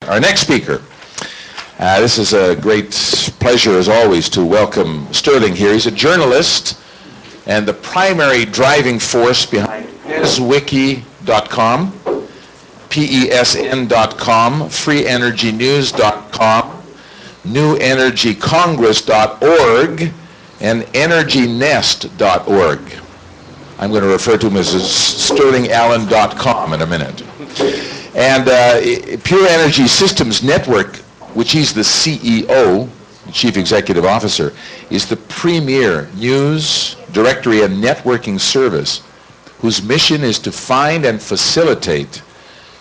Our next speaker. This is a great pleasure, as always, to welcome Sterling here. He's a journalist and the primary driving force behind PESWiki.com, PESN.com, FreeEnergyNews.com, NewEnergyCongress.org, and EnergyNest.org. I'm going to refer to him as SterlingAllan.com in a minute. And Pure Energy Systems Network, which he's the CEO, Chief Executive Officer, is the premier news, directory, and networking service whose mission is to find and facilitate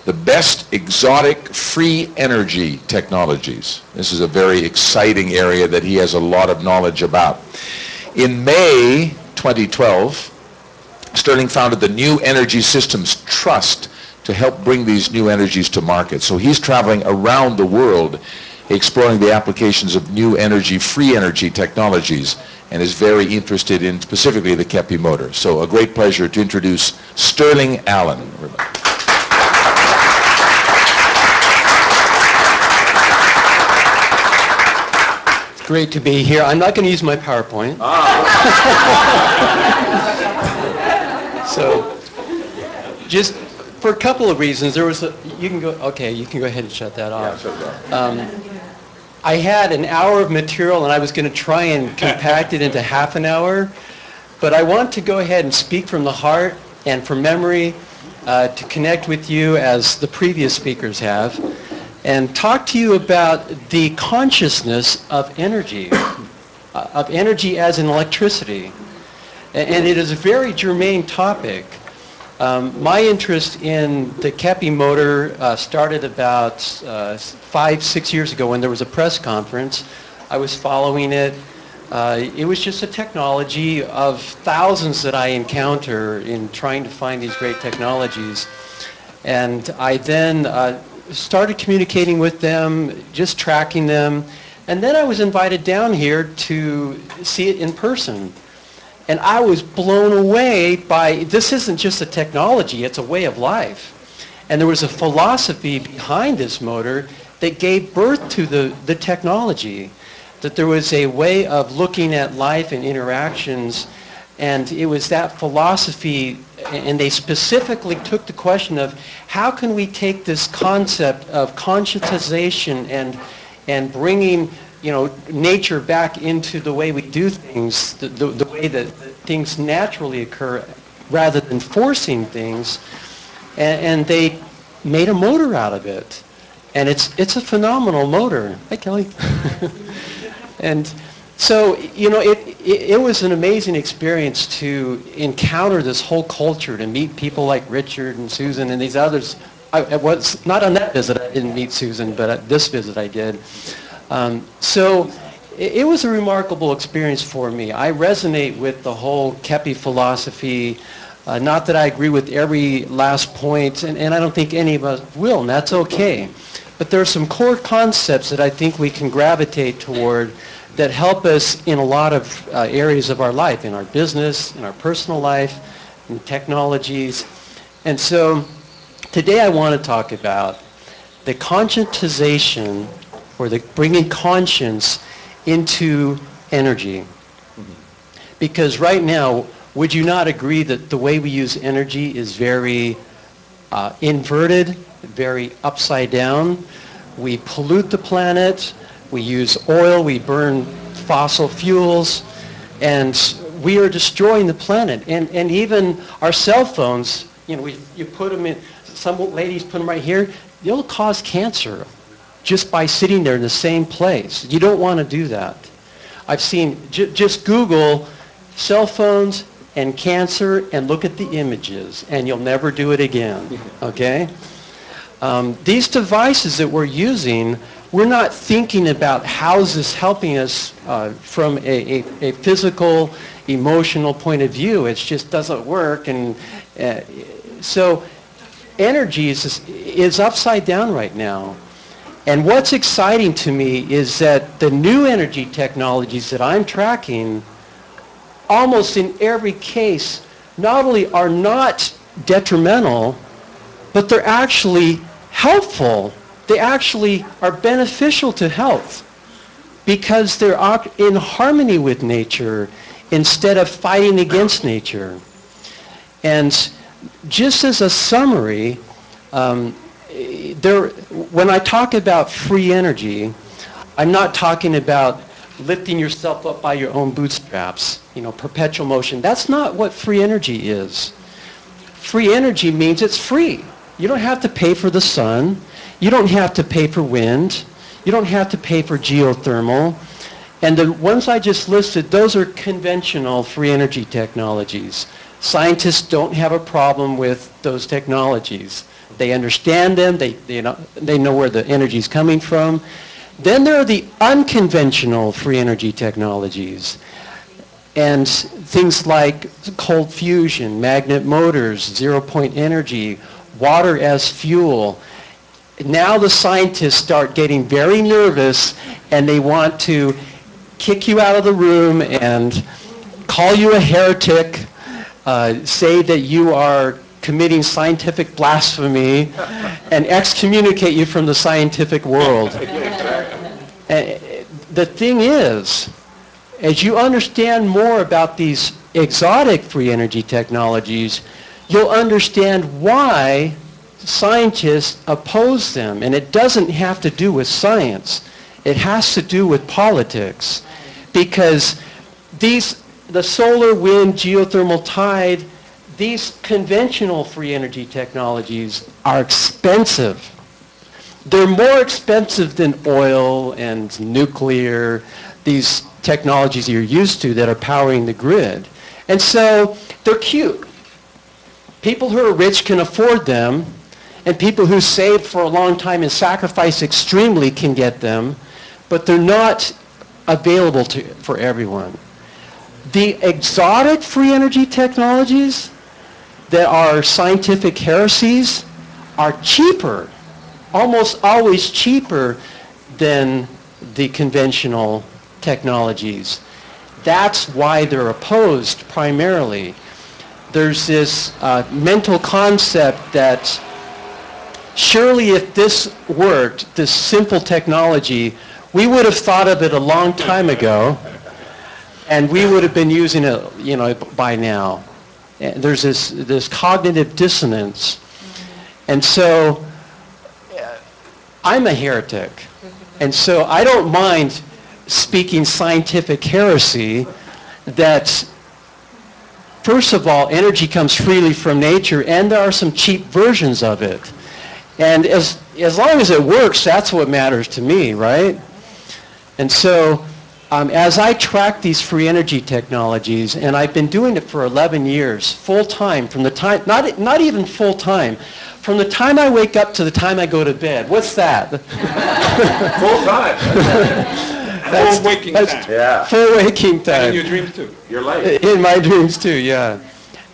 the best exotic free energy technologies. This is a very exciting area that he has a lot of knowledge about. In May 2012, Sterling founded the New Energy Systems Trust to help bring these new energies to market. So he's traveling around the world exploring the applications of new energy, free energy technologies, and is very interested in specifically the Keppe motor. So a great pleasure to introduce Sterling Allan. It's great to be here. I'm not going to use my PowerPoint. So just for a couple of reasons, you can go ahead and shut that off. Yeah, shut that. I had an hour of material and I was going to try and compact it into half an hour, but I want to go ahead and speak from the heart and from memory to connect with you as the previous speakers have and talk to you about the consciousness of energy as in electricity. And it is a very germane topic. My interest in the Keppe motor started about 5-6 years ago when there was a press conference. I was following it. It was just a technology of thousands that I encounter in trying to find these great technologies. And I then started communicating with them, just tracking them. And then I was invited down here to see it in person. And I was blown away by, this isn't just a technology, it's a way of life. And there was a philosophy behind this motor that gave birth to the technology, that there was a way of looking at life and interactions, and it was that philosophy, and they specifically took the question of how can we take this concept of conscientization and bringing nature back into the way we do things, the way that things naturally occur, rather than forcing things. And they made a motor out of it. And it's a phenomenal motor. Hi, Kelly. And so, it was an amazing experience to encounter this whole culture, to meet people like Richard and Susan and these others. I was not on that visit, I didn't meet Susan, but at this visit I did. So it was a remarkable experience for me. I resonate with the whole Keppe philosophy. Not that I agree with every last point, and I don't think any of us will, and that's okay. But there are some core concepts that I think we can gravitate toward that help us in a lot of areas of our life, in our business, in our personal life, in technologies. And so today I want to talk about the conscientization, or the bringing conscience into energy. Because right now, would you not agree that the way we use energy is very inverted, very upside down? We pollute the planet, we use oil, we burn fossil fuels, and we are destroying the planet. And even our cell phones, you put them in, some ladies put them right here, they'll cause cancer just by sitting there in the same place. You don't want to do that. I've seen, just Google cell phones and cancer and look at the images, and you'll never do it again, okay? These devices that we're using, we're not thinking about how is this helping us from a physical, emotional point of view. It just doesn't work, and so energy is upside down right now. And what's exciting to me is that the new energy technologies that I'm tracking, almost in every case, not only are not detrimental, but they're actually helpful. they actually are beneficial to health because they're in harmony with nature instead of fighting against nature. And just as a summary, when I talk about free energy, I'm not talking about lifting yourself up by your own bootstraps, perpetual motion. That's not what free energy is. Free energy means it's free. You don't have to pay for the sun. You don't have to pay for wind. You don't have to pay for geothermal. And the ones I just listed, those are conventional free energy technologies. Scientists don't have a problem with those technologies. They understand them. They know where the energy is coming from. Then there are the unconventional free energy technologies. And things like cold fusion, magnet motors, zero-point energy, water as fuel. Now the scientists start getting very nervous and they want to kick you out of the room and call you a heretic, say that you are committing scientific blasphemy, and excommunicate you from the scientific world. The thing is, as you understand more about these exotic free energy technologies, you'll understand why scientists oppose them. And it doesn't have to do with science. It has to do with politics. Because the solar, wind, geothermal, tide, these conventional free energy technologies are expensive. They're more expensive than oil and nuclear, these technologies you're used to that are powering the grid. And so they're cute. People who are rich can afford them, and people who saved for a long time and sacrifice extremely can get them, but they're not available for everyone. The exotic free energy technologies that are scientific heresies are cheaper, almost always cheaper than the conventional technologies. That's why they're opposed primarily. There's this mental concept that surely if this worked, this simple technology, we would have thought of it a long time ago, and we would have been using it, by now. And there's this cognitive dissonance. And so I'm a heretic. And so I don't mind speaking scientific heresy that, first of all, energy comes freely from nature, and there are some cheap versions of it. And as long as it works, that's what matters to me, right? And so as I track these free energy technologies, and I've been doing it for 11 years, full-time, from the time, not even full-time, from the time I wake up to the time I go to bed. What's that? Full-time. Full waking time. Yeah. Full waking time. And in your dreams too. Your life. In my dreams too, yeah.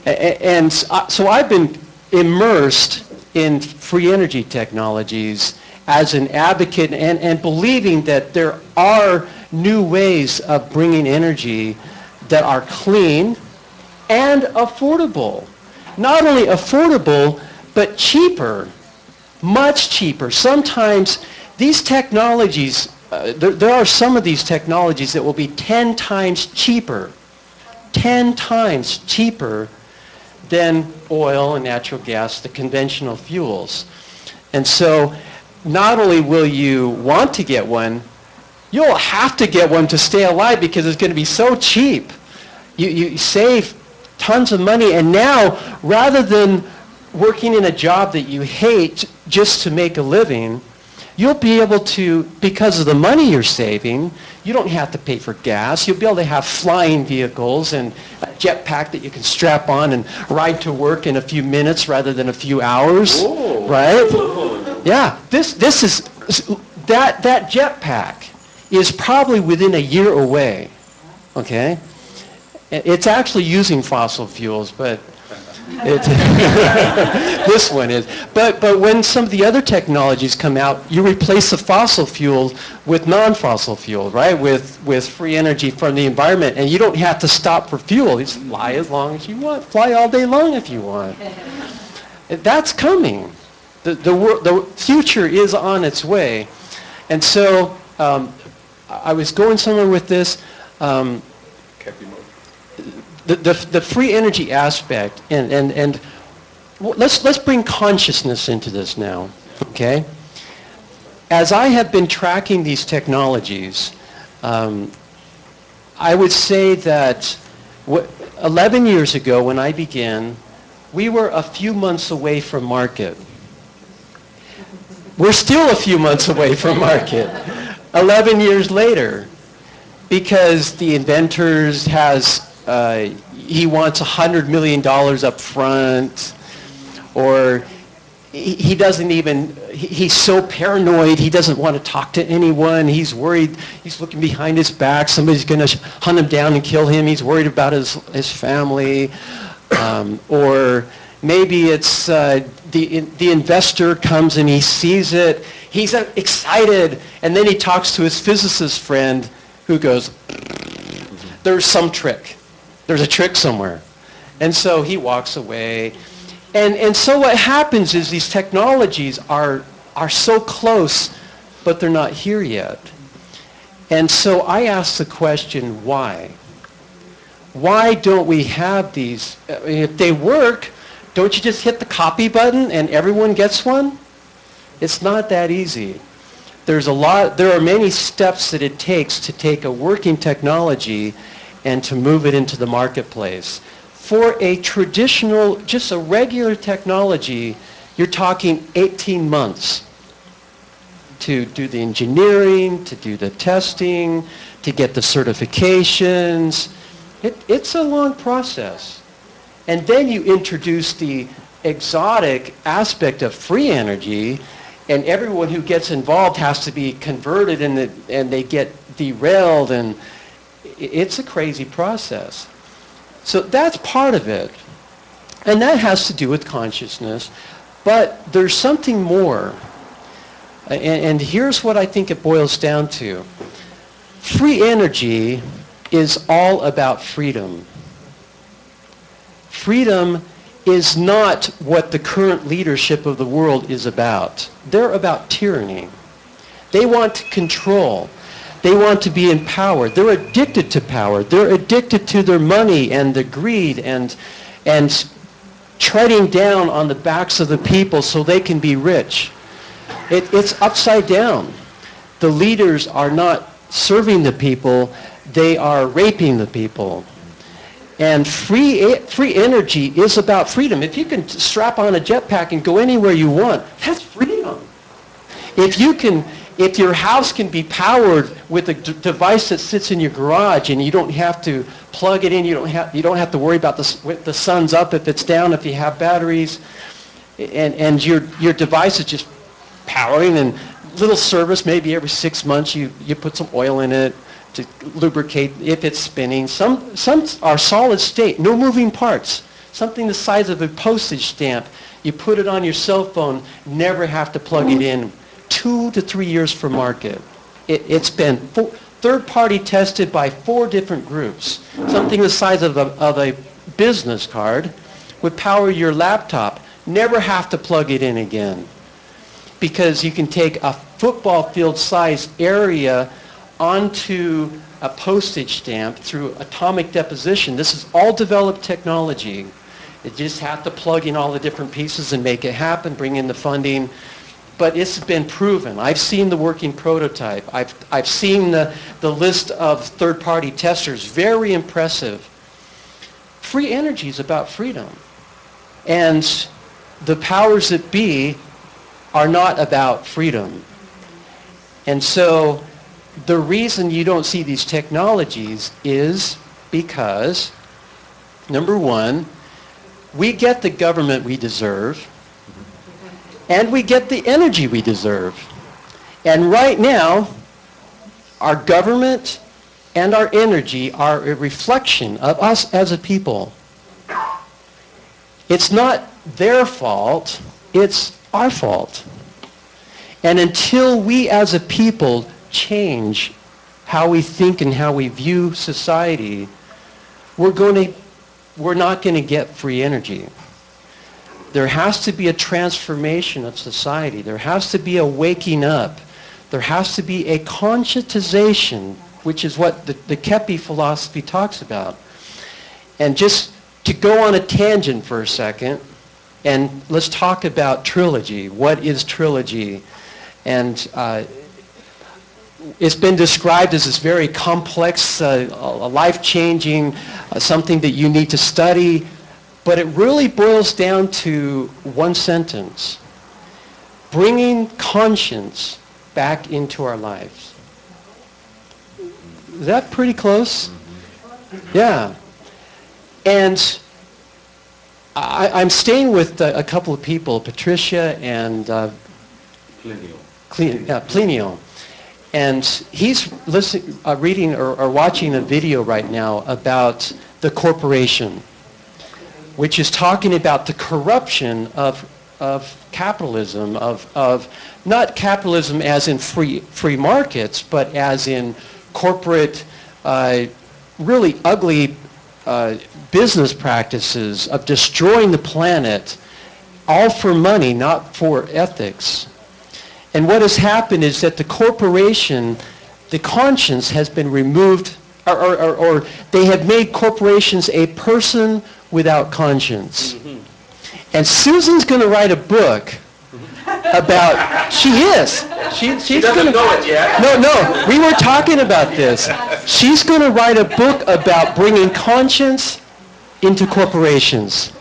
And so I've been immersed in free energy technologies as an advocate and believing that there are new ways of bringing energy that are clean and affordable. Not only affordable, but cheaper, much cheaper. Sometimes these technologies, there are some of these technologies that will be 10 times cheaper, 10 times cheaper than oil and natural gas, the conventional fuels. And so not only will you want to get one, you'll have to get one to stay alive because it's going to be so cheap. You save tons of money, and now rather than working in a job that you hate just to make a living, you'll be able to, because of the money you're saving, you don't have to pay for gas. You'll be able to have flying vehicles and a jetpack that you can strap on and ride to work in a few minutes rather than a few hours. Ooh. Right? Yeah, this is that jetpack is probably within a year away. Okay, it's actually using fossil fuels, but this one is. But when some of the other technologies come out, you replace the fossil fuel with non-fossil fuel, right? With free energy from the environment, and you don't have to stop for fuel. You just fly as long as you want, fly all day long if you want. That's coming. the future is on its way. And so I was going somewhere with this. The free energy aspect, and let's bring consciousness into this now, okay? As I have been tracking these technologies, I would say that 11 years ago when I began, we were a few months away from market. We're still a few months away from market, 11 years later, because the inventors he wants $100 million up front, or he doesn't even, he's so paranoid, he doesn't want to talk to anyone, he's worried, he's looking behind his back, somebody's going to hunt him down and kill him, he's worried about his family, or maybe it's the investor comes and he sees it, he's excited, and then he talks to his physicist friend who goes, there's some trick. There's a trick somewhere. And so he walks away. And so what happens is these technologies are so close, but they're not here yet. And so I ask the question, why? Why don't we have these? If they work, don't you just hit the copy button and everyone gets one? It's not that easy. There are many steps that it takes to take a working technology and to move it into the marketplace. For a traditional, just a regular technology, you're talking 18 months to do the engineering, to do the testing, to get the certifications. It's a long process. And then you introduce the exotic aspect of free energy, and everyone who gets involved has to be converted, and they get derailed, and it's a crazy process. So that's part of it. And that has to do with consciousness. But there's something more. And here's what I think it boils down to. Free energy is all about freedom. Freedom is not what the current leadership of the world is about. They're about tyranny. They want to control. They want to be empowered. They're addicted to power. They're addicted to their money and the greed and treading down on the backs of the people so they can be rich. It's upside down. The leaders are not serving the people. They are raping the people. And free energy is about freedom. If you can strap on a jetpack and go anywhere you want, that's freedom. If your house can be powered with a device that sits in your garage and you don't have to plug it in, you don't have to worry about the sun's up if it's down, if you have batteries, and your device is just powering, and little service, maybe every 6 months you put some oil in it to lubricate if it's spinning. Some are solid state, no moving parts. Something the size of a postage stamp. You put it on your cell phone, never have to plug it in. 2 to 3 years for market. It's been third-party tested by 4 different groups. Something the size of a business card would power your laptop. Never have to plug it in again. Because you can take a football field-sized area onto a postage stamp through atomic deposition. This is all developed technology. You just have to plug in all the different pieces and make it happen, bring in the funding. But it's been proven. I've seen the working prototype. I've seen the list of third-party testers. Very impressive. Free energy is about freedom. And the powers that be are not about freedom. And so the reason you don't see these technologies is because, number one, we get the government we deserve, and we get the energy we deserve. And right now, our government and our energy are a reflection of us as a people. It's not their fault, it's our fault. And until we as a people change how we think and how we view society, we're not going to get free energy. There has to be a transformation of society. There has to be a waking up. There has to be a conscientization, which is what the Keppe philosophy talks about. And just to go on a tangent for a second, and let's talk about trilogy. What is trilogy? And it's been described as this very complex, life-changing, something that you need to study. But it really boils down to one sentence: bringing conscience back into our lives. Is that pretty close? Yeah. And I'm staying with a couple of people, Patricia and Plinio. And he's reading or watching a video right now about the corporation, which is talking about the corruption of capitalism, of not capitalism as in free markets, but as in corporate, really ugly business practices of destroying the planet, all for money, not for ethics. And what has happened is that the corporation, the conscience has been removed, or they have made corporations a person without conscience. Mm-hmm. And Susan's going to write a book about, she doesn't know it yet. No, we were talking about this. She's going to write a book about bringing conscience into corporations.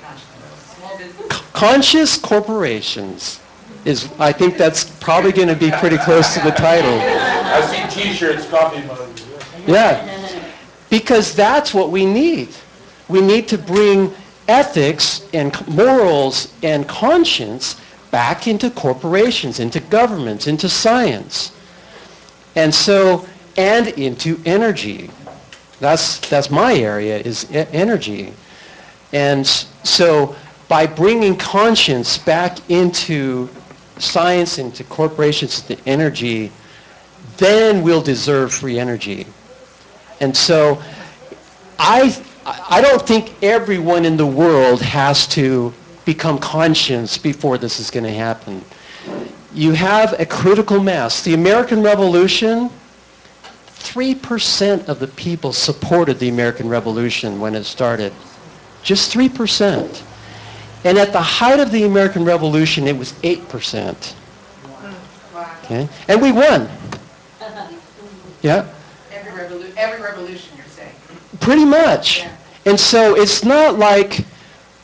Conscious corporations is, I think that's probably going to be pretty close to the title. I've seen T-shirts, coffee mugs. Yeah, because that's what we need. We need to bring ethics and morals and conscience back into corporations, into governments, into science. And so, and into energy. That's my area, is energy. And so by bringing conscience back into science, into corporations, into energy, then we'll deserve free energy. And so I don't think everyone in the world has to become conscious before this is going to happen. You have a critical mass. The American Revolution, 3% of the people supported the American Revolution when it started. Just 3%. And at the height of the American Revolution, it was 8%. Okay? And we won. Yeah? Every revolution, you're saying. Pretty much. Yeah. And so it's not like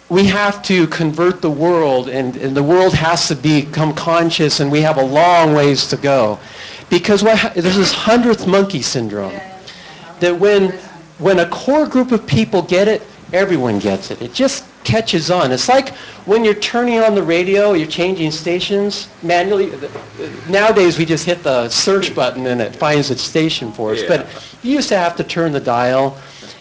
we have to convert the world and the world has to become conscious and we have a long ways to go. Because there's this 100th monkey syndrome. That when a core group of people get it, everyone gets it. It just catches on. It's like when you're turning on the radio, you're changing stations manually. Nowadays we just hit the search button and it finds its station for us. Yeah. But you used to have to turn the dial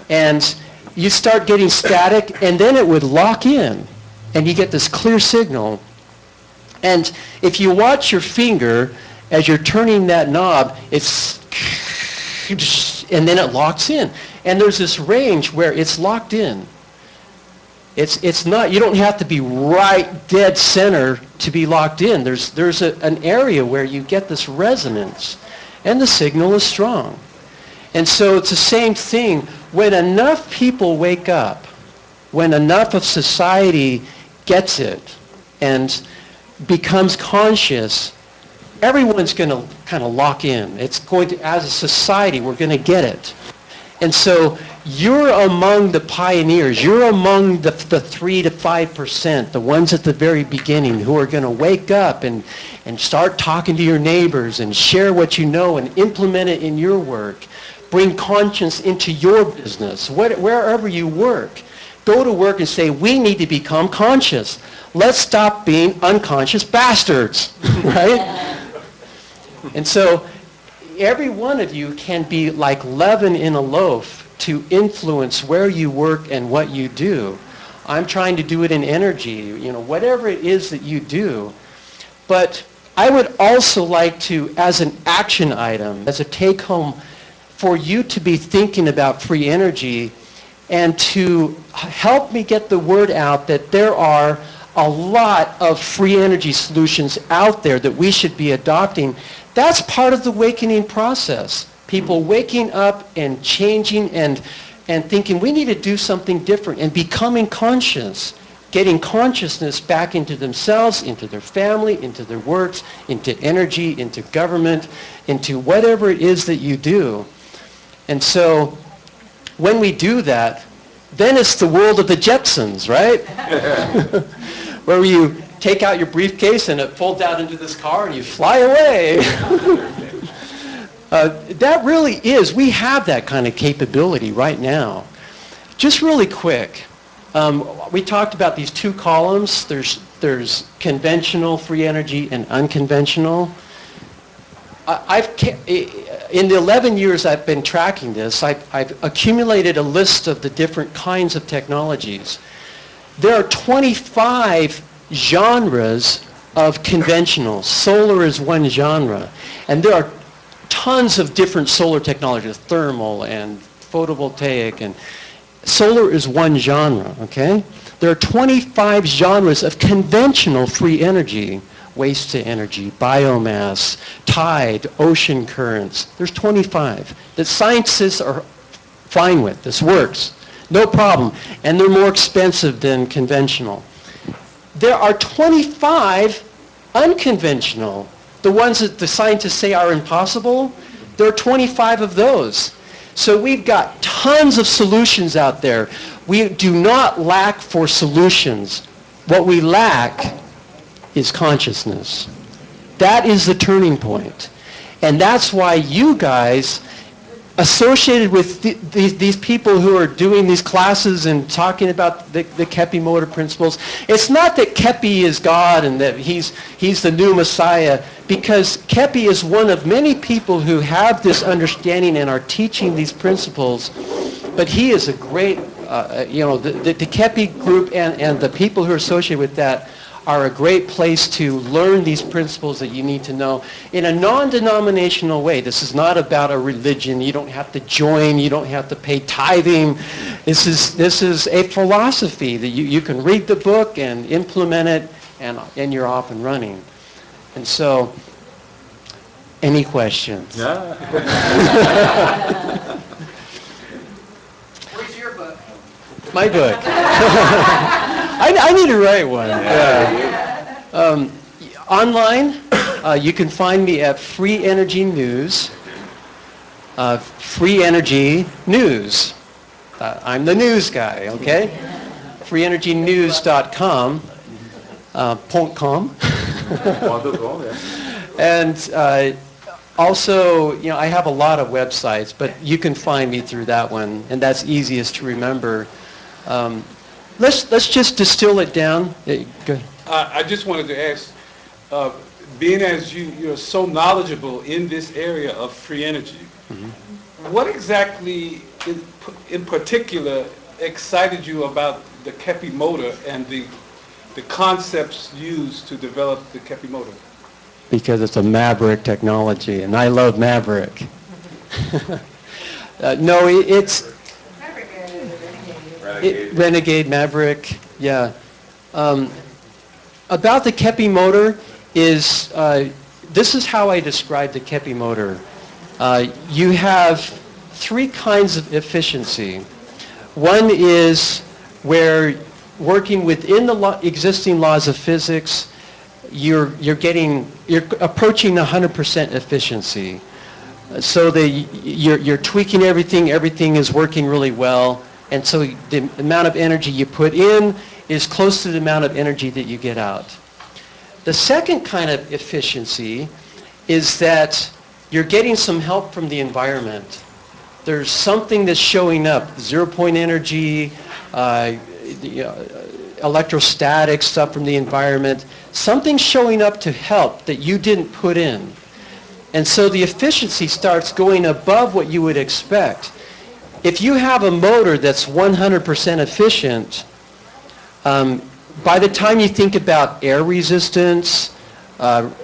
and you start getting static and then it would lock in and you get this clear signal. And if you watch your finger as you're turning that knob, it's and then it locks in. And there's this range where it's locked in. It's not, you don't have to be right dead center to be locked in. There's an area where you get this resonance and the signal is strong. And so it's the same thing. When enough people wake up, when enough of society gets it and becomes conscious, everyone's going to kind of lock in. It's going to, as a society, we're going to get it. And so you're among the pioneers. You're among the 3 to 5%, the ones at the very beginning who are going to wake up and start talking to your neighbors and share what you know and implement it in your work. Bring conscience into your business, wherever you work. Go to work and say, we need to become conscious. Let's stop being unconscious bastards, right? And so every one of you can be like leaven in a loaf to influence where you work and what you do. I'm trying to do it in energy, whatever it is that you do. But I would also like to, as an action item, as a take-home, for you to be thinking about free energy and to help me get the word out that there are a lot of free energy solutions out there that we should be adopting. That's part of the awakening process. People waking up and changing and thinking we need to do something different and becoming conscious, getting consciousness back into themselves, into their family, into their works, into energy, into government, into whatever it is that you do. And so when we do that, then it's the world of the Jetsons, right? Where you take out your briefcase and it folds out into this car and you fly away. That really is, we have that kind of capability right now. Just really quick, we talked about these two columns. There's conventional free energy and unconventional. In the 11 years I've been tracking this, I've accumulated a list of the different kinds of technologies. There are 25 genres of conventional. Solar is one genre. And there are tons of different solar technologies, thermal and photovoltaic, and solar is one genre, okay? There are 25 genres of conventional free energy. Waste to energy, biomass, tide, ocean currents. There's 25 that scientists are fine with. This works. No problem. And they're more expensive than conventional. There are 25 unconventional, the ones that the scientists say are impossible. There are 25 of those. So we've got tons of solutions out there. We do not lack for solutions. What we lack is consciousness. That is the turning point. And that's why you guys, associated with these people who are doing these classes and talking about the Keppe motor principles, it's not that Keppe is God and that he's the new Messiah, because Keppe is one of many people who have this understanding and are teaching these principles. But he is a great, the Keppe group and the people who are associated with that are a great place to learn these principles that you need to know in a non-denominational way. This is not about a religion. You don't have to join. You don't have to pay tithing. This is a philosophy that you can read the book and implement it, and you're off and running. And so, any questions? Where's your book? My book. I need to write one. Yeah. Online, you can find me at Free Energy News. Free Energy News. I'm the news guy, okay? freeenergynews.com. .com. And also, I have a lot of websites, but you can find me through that one, and that's easiest to remember. Let's just distill it down. Go ahead. I just wanted to ask, being as you're so knowledgeable in this area of free energy, what exactly in particular excited you about the Keppe motor and the concepts used to develop the Keppe motor? Because it's a Maverick technology, and I love Maverick. No, it's Renegade, Maverick, yeah. About the Keppe motor is, this is how I describe the Keppe motor. You have three kinds of efficiency. One is where working within the existing laws of physics, you're approaching 100% efficiency. So you're tweaking everything is working really well. And so the amount of energy you put in is close to the amount of energy that you get out. The second kind of efficiency is that you're getting some help from the environment. There's something that's showing up, zero-point energy, electrostatic stuff from the environment. Something's showing up to help that you didn't put in. And so the efficiency starts going above what you would expect. If you have a motor that's 100% efficient, by the time you think about air resistance,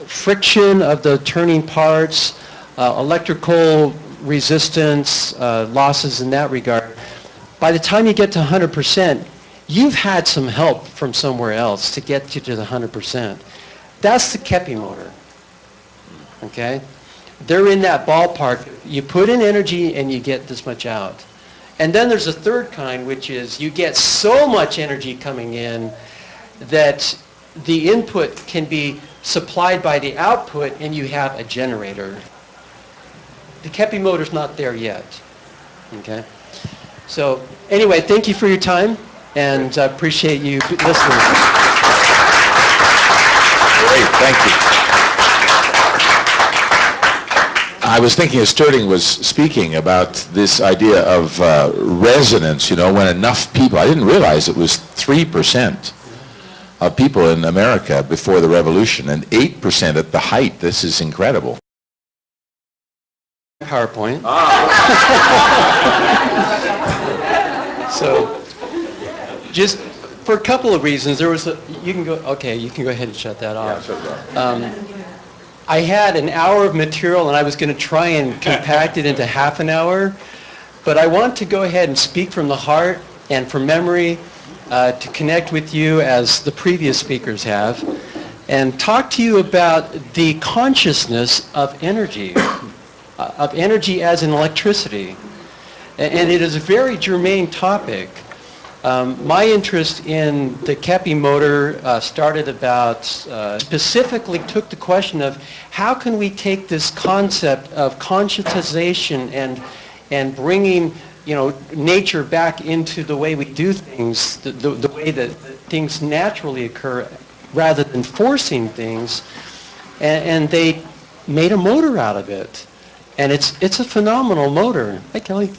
friction of the turning parts, electrical resistance, losses in that regard, by the time you get to 100%, you've had some help from somewhere else to get you to the 100%. That's the Keppe motor. Okay? They're in that ballpark. You put in energy and you get this much out. And then there's a third kind, which is you get so much energy coming in that the input can be supplied by the output and you have a generator. The Keppe motor's not there yet. Okay? So anyway, thank you for your time and I appreciate you listening. Great, thank you. I was thinking as Sterling was speaking about this idea of resonance, you know, when enough people, I didn't realize it was 3% of people in America before the revolution and 8% at the height. This is incredible. PowerPoint. So, just for a couple of reasons, there was you can go ahead and shut that off. I had an hour of material and I was going to try and compact it into half an hour, but I want to go ahead and speak from the heart and from memory to connect with you as the previous speakers have and talk to you about the consciousness of energy as in electricity. And it is a very germane topic. My interest in the Keppe motor started about, specifically took the question of how can we take this concept of conscientization and bringing, you know, nature back into the way we do things, the way that things naturally occur rather than forcing things. And they made a motor out of it. And it's a phenomenal motor. Hi, Kelly.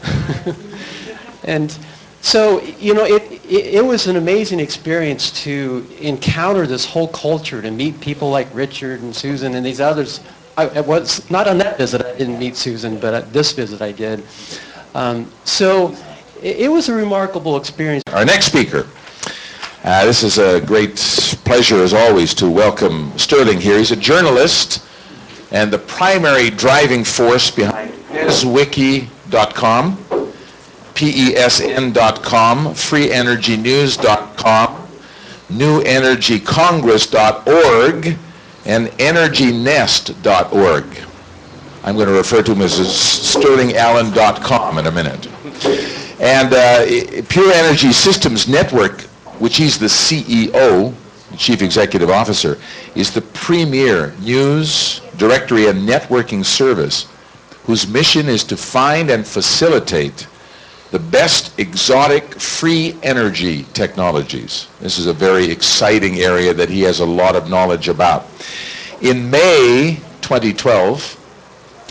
And so, you know, it was an amazing experience to encounter this whole culture, to meet people like Richard and Susan and these others. I was not on that visit, I didn't meet Susan, but at this visit I did. So it was a remarkable experience. Our next speaker. This is a great pleasure, as always, to welcome Sterling here. He's a journalist and the primary driving force behind PESWiki.com, PESN.com, FreeEnergyNews.com, NewEnergyCongress.org, and EnergyNest.org. I'm going to refer to him as SterlingAllan.com in a minute. And Pure Energy Systems Network, which he's the CEO, Chief Executive Officer, is the premier news, directory, and networking service whose mission is to find and facilitate the best exotic free energy technologies. This is a very exciting area that he has a lot of knowledge about. In May 2012,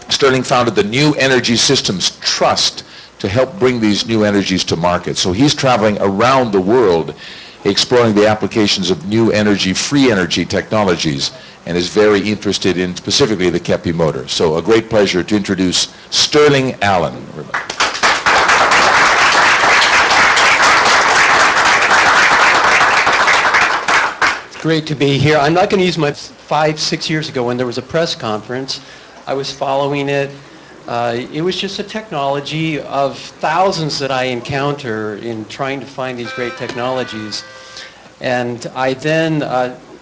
Sterling founded the New Energy Systems Trust to help bring these new energies to market. So he's traveling around the world exploring the applications of new energy, free energy technologies, and is very interested in specifically the Keppe motor. So a great pleasure to introduce Sterling Allan. It's great to be here. I'm not going to use my 5-6 years ago when there was a press conference. I was following it. It was just a technology of thousands that I encounter in trying to find these great technologies. And I then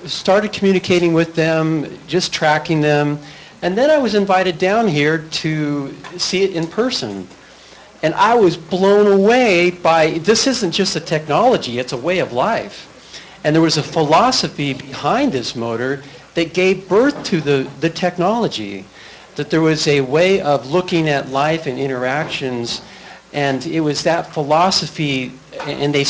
started communicating with them, just tracking them. And then I was invited down here to see it in person. And I was blown away by, this isn't just a technology, it's a way of life. And there was a philosophy behind this motor that gave birth to the technology. That there was a way of looking at life and interactions, and it was that philosophy, and they